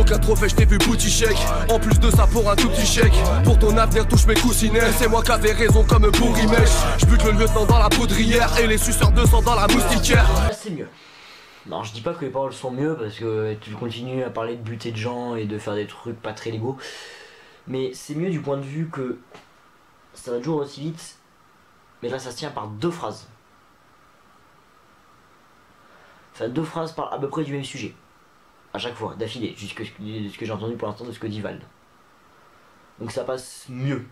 Aucun trophée, je t'ai vu bouti chèque. En plus de ça pour un tout petit chèque. Pour ton avenir touche mes coussinets. C'est moi qui avais raison comme Bourrimèche. Je bute le lieutenant dans la poudrière et les suceurs de sang dans la moustiquaire. C'est mieux. Non, je dis pas que les paroles sont mieux parce que tu continues à parler de buter de gens et de faire des trucs pas très légaux. Mais c'est mieux du point de vue que ça va toujours aussi vite. Mais là ça se tient par deux phrases. Enfin, deux phrases parlent à peu près du même sujet. À chaque fois, d'affilée, jusqu'à ce que j'ai entendu pour l'instant de ce que dit Val. Donc ça passe mieux.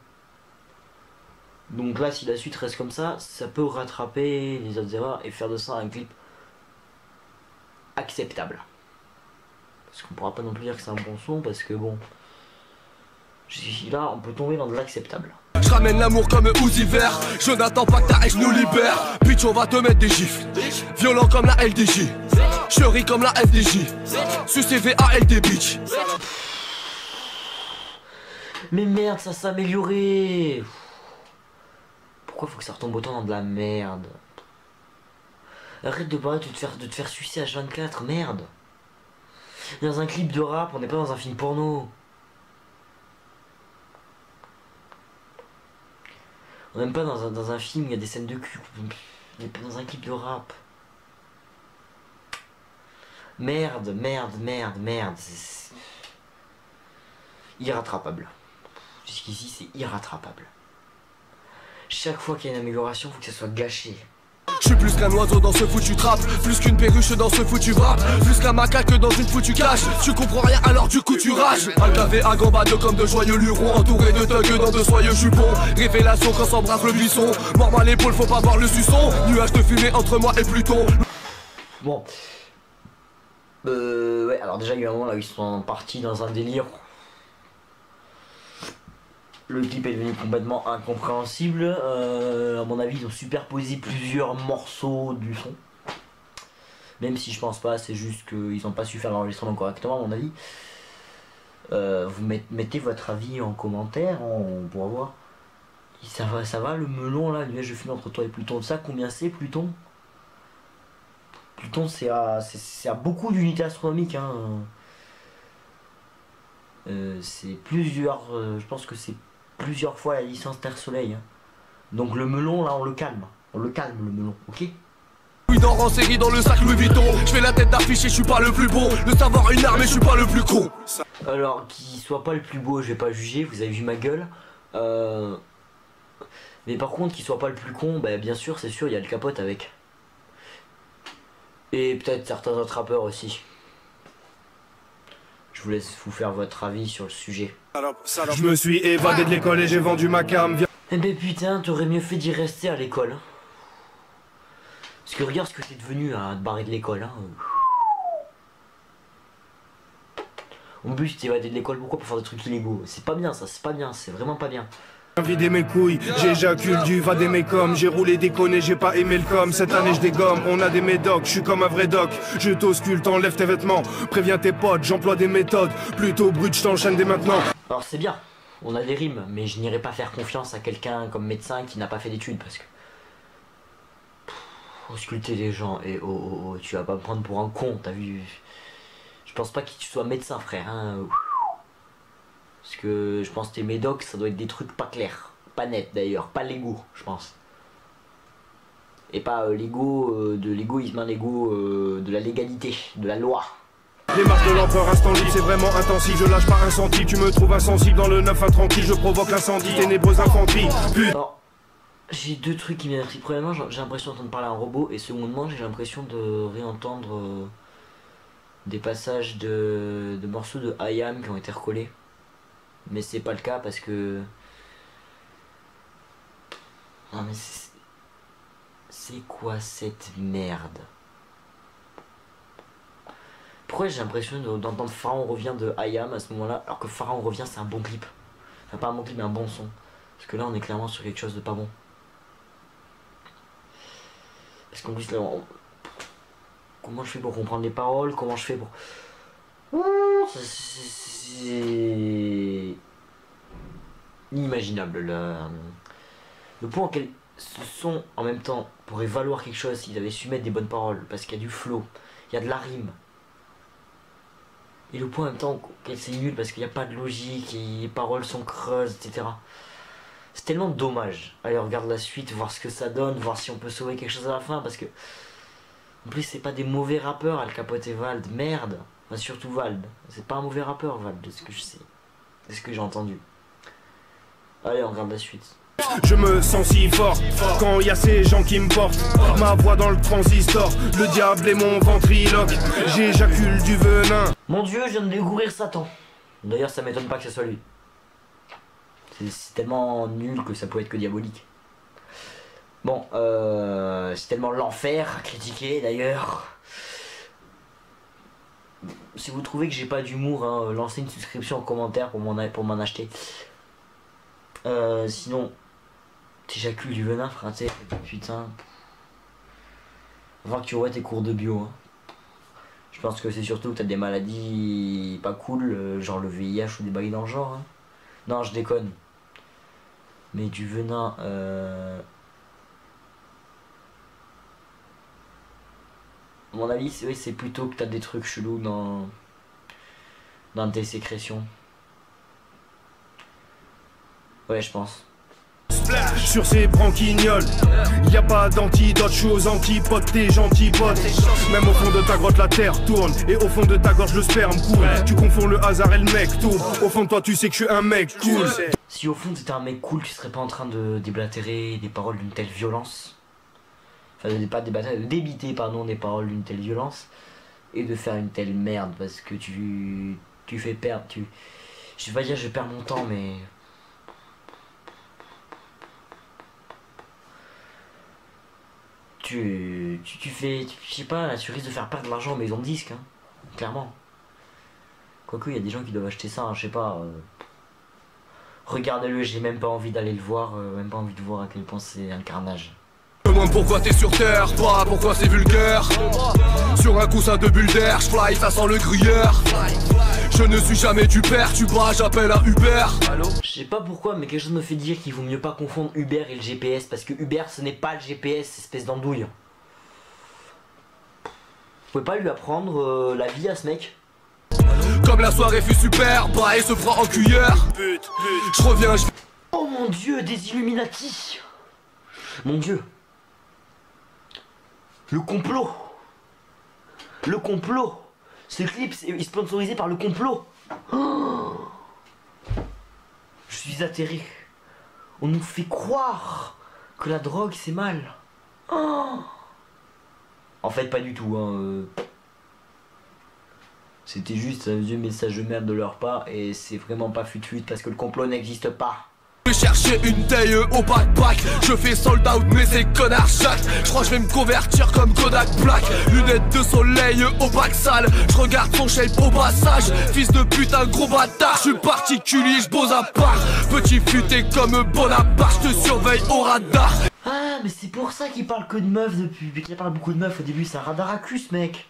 Donc là, si la suite reste comme ça peut rattraper les autres erreurs et faire de ça un clip acceptable. Parce qu'on pourra pas non plus dire que c'est un bon son, parce que bon... Là, on peut tomber dans de l'acceptable. Je ramène l'amour comme Uzi vert. Je n'attends pas que ta haine nous libère. Bitch, on va te mettre des gifles. Violent comme la LDJ. Chérie comme la FDJ. Sucé VALD bitch. Mais merde, ça s'est amélioré. Pourquoi faut que ça retombe autant dans de la merde? Arrête de parler de te faire sucer H24, merde. Dans un clip de rap, on n'est pas dans un film porno. On n'est même pas dans un film, il y a des scènes de cul. On n'est pas dans un clip de rap. Merde, merde, merde, merde. C'est irrattrapable. Jusqu'ici, c'est irrattrapable. Chaque fois qu'il y a une amélioration, il faut que ça soit gâché. Je suis plus qu'un oiseau dans ce foutu trap. Plus qu'une perruche dans ce foutu rap. Plus qu'un macaque dans une foutue cage. Tu comprends rien alors du coup tu rages. Alcavé à gambade comme de joyeux lurons. Entouré de thugs dans de soyeux jupons. Révélation quand s'embrasse le buisson. Mort à l'épaule, faut pas voir le suçon. Nuage de fumée entre moi et Pluton. Bon. Ouais, alors déjà il y a eu un moment là où ils sont partis dans un délire. Le clip est devenu complètement incompréhensible. À mon avis, ils ont superposé plusieurs morceaux du son. Même si je pense pas, c'est juste qu'ils n'ont pas su faire l'enregistrement correctement, à mon avis. Vous mettez votre avis en commentaire, on pourra voir. Ça va le melon là, nuage de fumée entre toi et Pluton. Ça, combien c'est Pluton? Pluton, c'est à beaucoup d'unités astronomiques. Hein. C'est plusieurs. Je pense que c'est plusieurs fois la licence Terre-Soleil. Hein. Donc le melon là on le calme. On le calme le melon, ok? Oui, dans en série dans le sac Louis Vuitton. Je fais la tête d'affiche et je suis pas le plus bon. Le savoir une arme et je suis pas le plus con. Alors qu'il soit pas le plus beau, je vais pas juger, vous avez vu ma gueule. Mais par contre qu'il soit pas le plus con, bah bien sûr, c'est sûr, il y a le capote avec. Et peut-être certains autres rappeurs aussi. Je vous laisse vous faire votre avis sur le sujet. Je me suis évadé de l'école et j'ai vendu ma cam. Eh ben putain, t'aurais mieux fait d'y rester à l'école. Parce que regarde ce que t'es devenu à te barrer de l'école. Hein. En plus, tu t'es évadé de l'école, pourquoi? Pour faire des trucs illégaux. C'est pas bien ça, c'est pas bien, c'est vraiment pas bien. Vider mes couilles, j'éjacule du va des mécoms. J'ai roulé des connes, j'ai pas aimé le com. Cette année je dégomme, on a des médocs, je suis comme un vrai doc. Je t'auscule, t'enlève tes vêtements. Préviens tes potes, j'emploie des méthodes. Plutôt brut, je t'enchaîne dès maintenant. Alors c'est bien, on a des rimes, mais je n'irai pas faire confiance à quelqu'un comme médecin qui n'a pas fait d'études parce que... Ausculter les gens, et oh, tu vas pas me prendre pour un con, t'as vu? Je pense pas que tu sois médecin frère, hein. Parce que je pense que tes médocs, ça doit être des trucs pas clairs. Pas nets d'ailleurs, pas légaux, je pense. Et pas l'ego de l'égoïsme, hein, l'ego de la légalité, de la loi. Les marques de l'empereur instant libre, c'est vraiment intensif. Je lâche pas un centime, tu me trouves insensible. Dans le 9 intranquille, je provoque l'incendie. Ténébreuse infanterie. Alors, j'ai deux trucs qui m'énervent. Premièrement, j'ai l'impression d'entendre parler à un robot. Et secondement, j'ai l'impression de réentendre des passages de morceaux de IAM qui ont été recollés. Mais c'est pas le cas parce que... Non mais c'est quoi cette merde? Pourquoi j'ai l'impression d'entendre Pharaon revient de IAM à ce moment-là, alors que Pharaon revient c'est un bon clip? Enfin pas un bon clip mais un bon son. Parce que là on est clairement sur quelque chose de pas bon. Parce qu'en plus là... Comment je fais pour comprendre les paroles? Comment je fais pour... C'est inimaginable le point auquel ce son en même temps pourrait valoir quelque chose s'ils avaient su mettre des bonnes paroles, parce qu'il y a du flow, il y a de la rime, Et le point en même temps qu'elle c'est nul parce qu'il n'y a pas de logique, et les paroles sont creuses, etc. C'est tellement dommage. Allez, on regarde la suite, voir ce que ça donne, voir si on peut sauver quelque chose à la fin, parce que en plus c'est pas des mauvais rappeurs, Al Capote et Vald, merde. Enfin, surtout Vald, c'est pas un mauvais rappeur Vald, de ce que je sais, de ce que j'ai entendu. Allez, on regarde la suite. Je me sens si fort quand y a ces gens qui me portent. Ma voix dans le transistor, le diable est mon ventriloque. J'éjacule du venin. Mon Dieu, je viens de découvrir Satan. D'ailleurs, ça m'étonne pas que ce soit lui. C'est tellement nul que ça peut être que diabolique. Bon, c'est tellement l'enfer à critiquer d'ailleurs. Si vous trouvez que j'ai pas d'humour, hein, lancez une souscription en commentaire pour m'en acheter. Sinon, t'éjacules du venin, frère, tu sais, putain. Avant que tu vois tes cours de bio. Hein. Je pense que c'est surtout que t'as des maladies pas cool, genre le VIH ou des bails dans le genre. Hein. Non, je déconne. Mais du venin, à mon avis, c'est plutôt que t'as des trucs chelous dans tes sécrétions. Ouais, je pense. Sur ces branquignoles, y a pas d'antidote, je suis aux antipodes, t'es gentil pote. Même au fond de ta grotte la terre tourne, et au fond de ta gorge le sperme coule. Tu confonds le hasard et le mec tourne. Au fond de toi tu sais que je suis un mec cool. Si au fond t'étais un mec cool, tu serais pas en train de déblatérer des paroles d'une telle violence. Enfin, pas déblatérer, de débiter pardon des paroles d'une telle violence. Et de faire une telle merde, parce que tu fais perdre, je vais pas dire je perds mon temps, mais... Tu fais, je sais pas, là, tu risques de faire perdre de l'argent aux maisons de disques, hein, clairement. Quoique, il y a des gens qui doivent acheter ça, hein, je sais pas. Regardez-le, j'ai même pas envie d'aller le voir, même pas envie de voir à quel point c'est un carnage. Demande pourquoi t'es sur terre, pas pourquoi c'est vulgaire. Sur un coussin de bulles d'air, j'fly, ça sent le gruyère. Je ne suis jamais du père, tu bras, j'appelle un Uber. Je sais pas pourquoi, mais quelque chose me fait dire qu'il vaut mieux pas confondre Uber et le GPS, parce que Uber ce n'est pas le GPS, espèce d'andouille. Vous pouvez pas lui apprendre la vie à ce mec? Comme la soirée fut super, bah et se prend en cuillère. Je reviens, Oh mon Dieu, des Illuminati. Mon Dieu. Le complot. Le complot. Ce clip est sponsorisé par le complot. Oh, je suis atterré. On nous fait croire que la drogue c'est mal. Oh, en fait pas du tout. Hein. C'était juste un vieux message de merde de leur part. Et c'est vraiment pas fut-fut parce que le complot n'existe pas. Je vais chercher une taille au backpack. Je fais sold out mais c'est connard chaque. Je crois que je vais me convertir comme Kodak Black. Lunettes de soleil au bac sale. Je regarde son shape au passage. Fils de putain gros bâtard. Je suis particulier, je pose à part. Petit futé comme Bonaparte. Je te surveille au radar. Ah mais c'est pour ça qu'il parle que de meufs depuis. Qu'il parle beaucoup de meufs au début. C'est un radar à cul ce mec.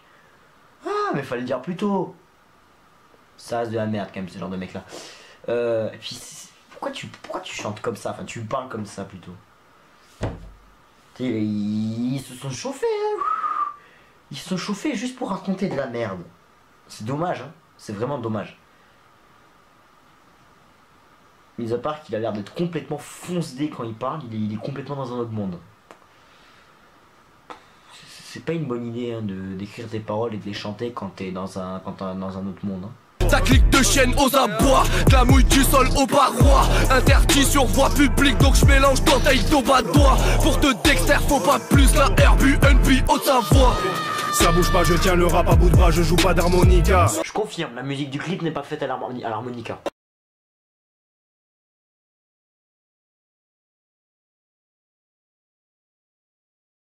Ah mais fallait le dire plus tôt. Ça reste de la merde quand même ce genre de mec là. Et puis pourquoi tu chantes comme ça? Enfin, tu parles comme ça plutôt. Ils se sont chauffés, hein. Ils se sont chauffés juste pour raconter de la merde. C'est dommage, hein. C'est vraiment dommage. Mis à part qu'il a l'air d'être complètement foncedé quand il parle, il est complètement dans un autre monde. C'est pas une bonne idée hein, d'écrire tes paroles et de les chanter quand t'es dans un autre monde. Hein. Ta clique de chienne aux abois, de la mouille du sol aux parois. Interdit sur voie publique, donc je mélange dentelle d'au bas de doigt. Pour te Dexter, faut pas plus la Airbnb Haute-Savoie. Ça bouge pas, je tiens le rap à bout de bras, je joue pas d'harmonica. Je confirme, la musique du clip n'est pas faite à l'harmonica.